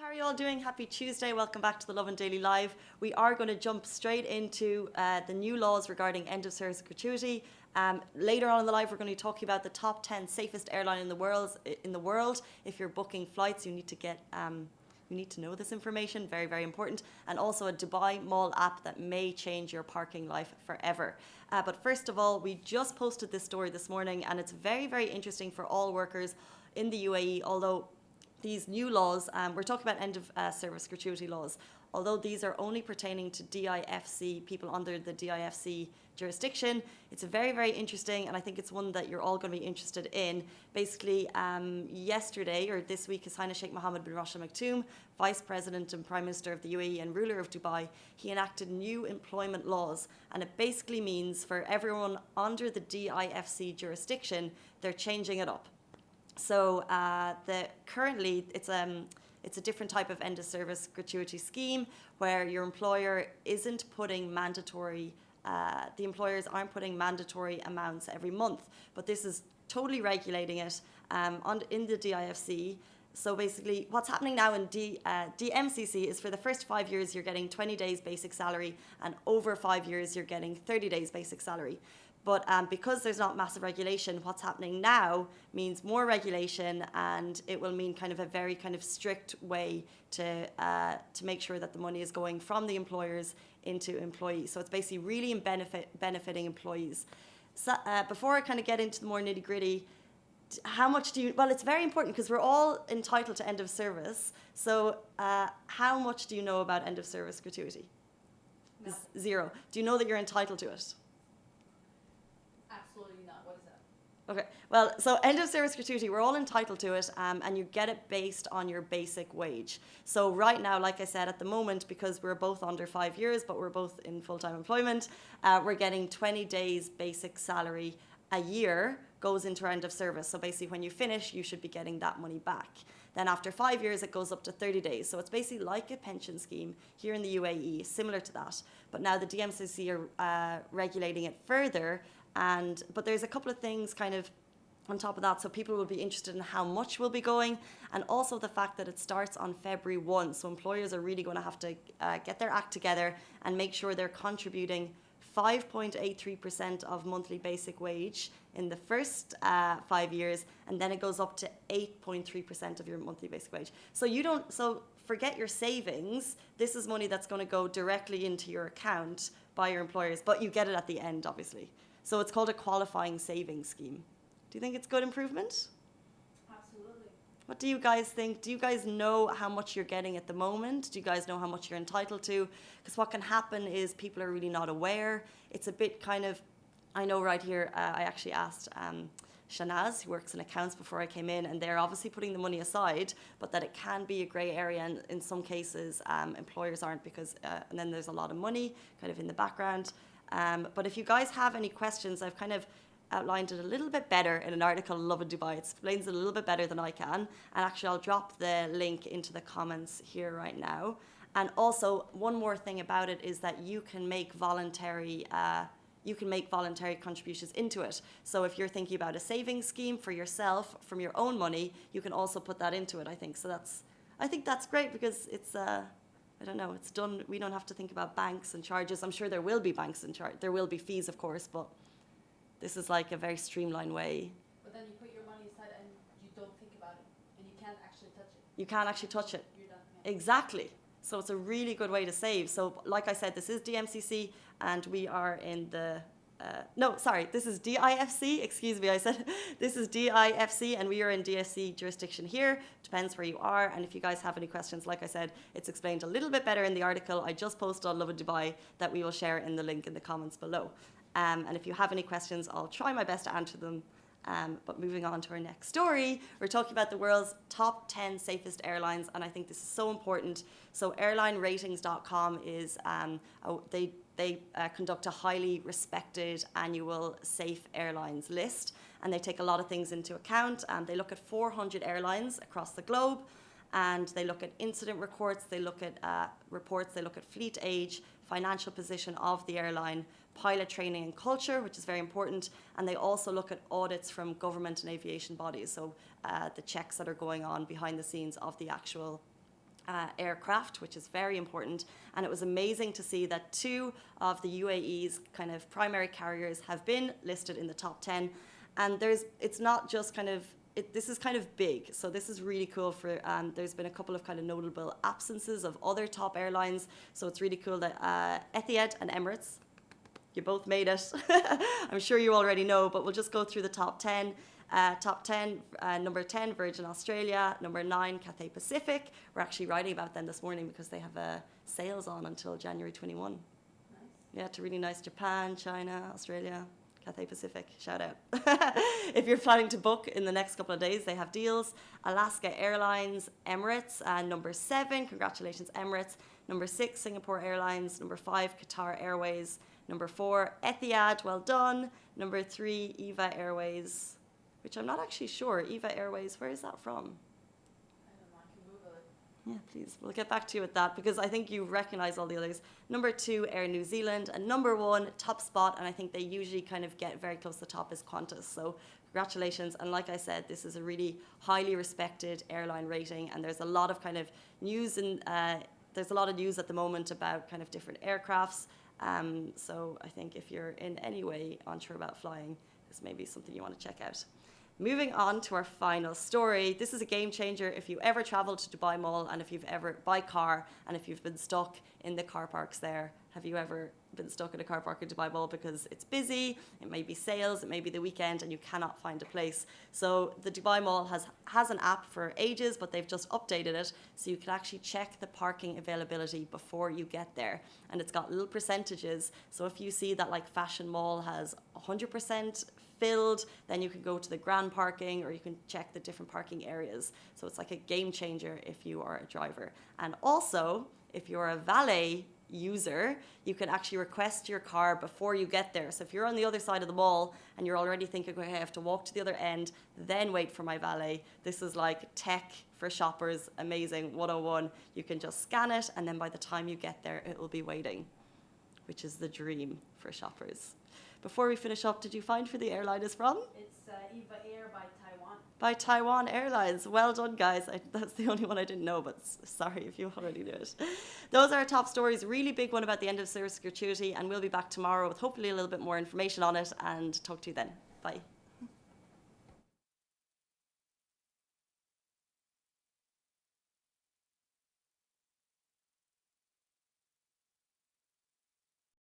How are you all doing? Happy Tuesday. Welcome back to the Love and Daily Live. We are going to jump straight into the new laws regarding end of service gratuity. Later on in the live, we're going to be talking about the top 10 safest airline in the world. If you're booking flights, you need to know this information. Very, very important. And also a Dubai Mall app that may change your parking life forever. But first of all, we just posted this story this morning, and it's very, very interesting for all workers in the UAE, although these new laws, we're talking about end of service gratuity laws, although these are only pertaining to DIFC, people under the DIFC jurisdiction. It's very, very interesting, and I think it's one that you're all going to be interested in. Basically, yesterday, or this week, His Highness Sheikh Mohammed bin Rashid Al Maktoum, Vice President and Prime Minister of the UAE and ruler of Dubai, he enacted new employment laws, and it basically means for everyone under the DIFC jurisdiction, they're changing it up. So currently it's a different type of end of service gratuity scheme where your employer isn't putting mandatory, the employers aren't putting mandatory amounts every month, but this is totally regulating it in the DIFC. So basically what's happening now in DMCC is for the first 5 years you're getting 20 days basic salary, and over 5 years you're getting 30 days basic salary. But because there's not massive regulation, what's happening now means more regulation, and it will mean kind of a very kind of strict way to make sure that the money is going from the employers into employees. So it's basically really benefiting employees. So before I kind of get into the more nitty gritty, how much do you, well, it's very important because we're all entitled to end of service. So how much do you know about end of service gratuity? No. Zero. Do you know that you're entitled to it? Absolutely not. What is that? Okay, well, so end of service gratuity, we're all entitled to it, and you get it based on your basic wage. So right now, like I said, at the moment, because we're both under 5 years, but we're both in full-time employment, we're getting 20 days basic salary a year goes into our end of service. So basically when you finish, you should be getting that money back. Then after 5 years, it goes up to 30 days. So it's basically like a pension scheme here in the UAE, similar to that. But now the DMCC are regulating it further. But there's a couple of things kind of on top of that, so people will be interested in how much will be going, and also the fact that it starts on February 1, so employers are really going to have to get their act together and make sure they're contributing 5.83% of monthly basic wage in the first 5 years, and then it goes up to 8.3% of your monthly basic wage. So forget your savings. This is money that's going to go directly into your account by your employers, but you get it at the end, obviously. So it's called a qualifying savings scheme. Do you think it's good improvement? Absolutely. What do you guys think? Do you guys know how much you're getting at the moment? Do you guys know how much you're entitled to? Because what can happen is people are really not aware. It's a bit kind of, I know right here, I actually asked Shanaz, who works in accounts, before I came in, and they're obviously putting the money aside, but that it can be a grey area, and in some cases employers aren't, because and then there's a lot of money kind of in the background. But if you guys have any questions, I've kind of outlined it a little bit better in an article, Love in Dubai. It explains it a little bit better than I can. And actually, I'll drop the link into the comments here right now. And also, one more thing about it is that you can make voluntary contributions into it. So if you're thinking about a savings scheme for yourself from your own money, you can also put that into it, I think. So I think that's great, because it's I don't know, it's done. We don't have to think about banks and charges. I'm sure there will be banks and there will be fees, of course, but this is like a very streamlined way. But then you put your money aside and you don't think about it, and you can't actually touch it. You can't actually touch it. You're done. Yeah. Exactly. So it's a really good way to save. So like I said, this is DMCC, and we are in the this is DIFC, excuse me, I said this is DIFC, and we are in DFC jurisdiction here. Depends where you are, and if you guys have any questions, like I said, it's explained a little bit better in the article I just posted on Love in Dubai that we will share in the link in the comments below. And if you have any questions, I'll try my best to answer them. But moving on to our next story, we're talking about the world's top 10 safest airlines, and I think this is so important. So airlineratings.com is, they conduct a highly respected annual safe airlines list, and they take a lot of things into account. They look at 400 airlines across the globe, and they look at incident reports, they look at they look at fleet age, financial position of the airline, pilot training and culture, which is very important, and they also look at audits from government and aviation bodies, so the checks that are going on behind the scenes of the actual aircraft, which is very important. And it was amazing to see that 2 of the UAE's kind of primary carriers have been listed in the top 10. And it's not just kind of, this is kind of big. So this is really cool for, there's been a couple of kind of notable absences of other top airlines. So it's really cool that Etihad and Emirates, you both made it. I'm sure you already know, but we'll just go through the top 10. Top 10, number 10, Virgin Australia. Number 9, Cathay Pacific. We're actually writing about them this morning because they have sales on until January 21. Nice. Yeah, to really nice Japan, China, Australia, Cathay Pacific. Shout out. If you're planning to book in the next couple of days, they have deals. Alaska Airlines, Emirates, number 7. Congratulations, Emirates. Number 6, Singapore Airlines. Number 5, Qatar Airways. Number 4, Etihad. Well done. Number 3, EVA Airways, which I'm not actually sure. EVA Airways, where is that from? I don't know, I can Google it. Yeah, please. We'll get back to you with that because I think you recognize all the others. Number 2, Air New Zealand. And number 1, top spot, and I think they usually kind of get very close to the top, is Qantas. So congratulations. And like I said, this is a really highly respected airline rating. And there's a lot of kind of news there's a lot of news at the moment about kind of different aircrafts. So I think if you're in any way unsure about flying, this may be something you want to check out. Moving on to our final story. This is a game changer if you ever travel to Dubai Mall and if you've ever, by car, and if you've been stuck in the car parks there. Have you ever been stuck in a car park in Dubai Mall because it's busy, it may be sales, it may be the weekend, and you cannot find a place? So the Dubai Mall has an app for ages, but they've just updated it so you can actually check the parking availability before you get there. And it's got little percentages. So if you see that like Fashion Mall has 100% filled, then you can go to the grand parking or you can check the different parking areas. So it's like a game changer if you are a driver. And also, if you're a valet user, you can actually request your car before you get there. So if you're on the other side of the mall and you're already thinking, okay, I have to walk to the other end, then wait for my valet. This is like tech for shoppers, amazing, 101. You can just scan it and then by the time you get there, it will be waiting, which is the dream for shoppers. Before we finish up, did you find where the airline is from? It's EVA Air by Taiwan. By Taiwan Airlines. Well done, guys. That's the only one I didn't know, but sorry if you already knew it. Those are our top stories. Really big one about the end of service gratuity, and we'll be back tomorrow with hopefully a little bit more information on it, and talk to you then. Bye.